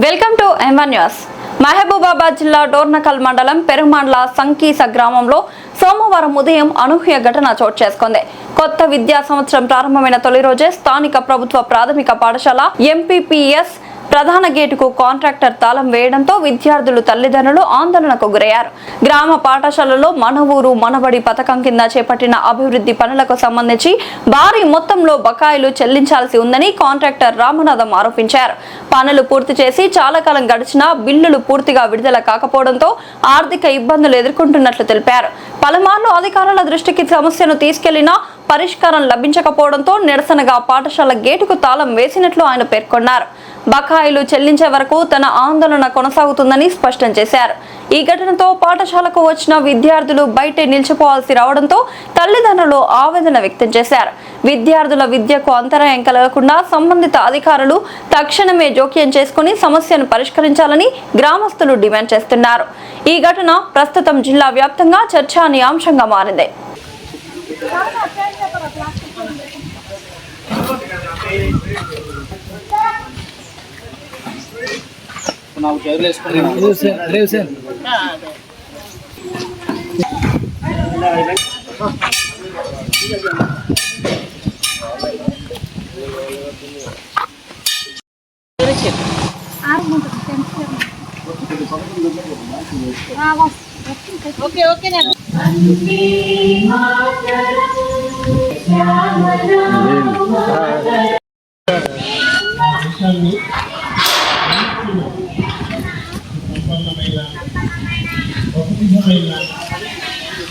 Welcome to M1 news. Mahabubabad జిల్లా డోర్నకల్ మండలం పెరుమాండ్ల సంకీస గ్రామంలో సోమవారం ఉదయం అనూహ్య ఘటన చోటు చేసుకుంది. కొత్త విద్యా సంవత్సరం ప్రారంభమైన తొలి రోజే స్థానిక ప్రభుత్వ ప్రాథమిక పాఠశాల ఎంపీపీఎస్ ప్రధాన గేటుకు కాంట్రాక్టర్ తాళం వేయడంతో విద్యార్థులు తల్లిదండ్రులు ఆందోళనకు గురయ్యారు. గ్రామ పాఠశాలలో మన ఊరు మనబడి పథకం కింద చేపట్టిన అభివృద్ధి పనులకు సంబంధించి భారీ మొత్తంలో బకాయిలు చెల్లించాల్సి ఉందని కాంట్రాక్టర్ రామనాథం ఆరోపించారు. పనులు పూర్తి చేసి చాలా కాలం గడిచినా బిల్లులు పూర్తిగా విడుదల కాకపోవడంతో ఆర్థిక ఇబ్బందులు ఎదుర్కొంటున్నట్లు తెలిపారు. పలుమార్లు అధికారుల దృష్టికి సమస్యను తీసుకెళ్లినా పరిష్కారం లభించకపోవడంతో నిరసనగా పాఠశాల గేటుకు తాళం వేసినట్లు ఆయన పేర్కొన్నారు. బకాయిలు చెల్లించే వరకు తన ఆందోళన కొనసాగుతుందని స్పష్టం చేశారు. ఈ ఘటనతో పాఠశాలకు వచ్చిన విద్యార్థులు బయటే నిలిచిపోవాల్సి రావడంతో తల్లిదండ్రులు ఆవేదన వ్యక్తం చేశారు. విద్యార్థుల విద్యకు అంతరాయం కలగకుండా సంబంధిత అధికారులు తక్షణమే జోక్యం చేసుకుని సమస్యను పరిష్కరించాలని గ్రామస్తులు డిమాండ్ చేస్తున్నారు. ఈ ఘటన ప్రస్తుతం జిల్లా వ్యాప్తంగా చర్చానీయాంశంగా మారింది. ఓకే ఓకే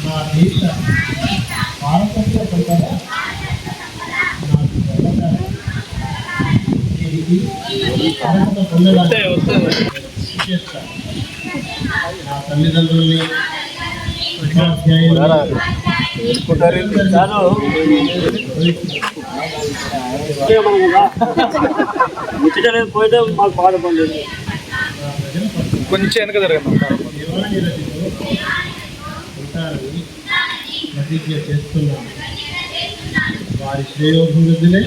మా దేశ వారసత్వ సంపద నాకు పొందడానికి నా తల్లిదండ్రుల్ని పోయితే మాకు బాధపడలేదు. కొంచెం వెనక ఉంటారని ప్రతిజ్ఞ చేస్తున్నాను. వారి శ్రేయోభివృద్ధినే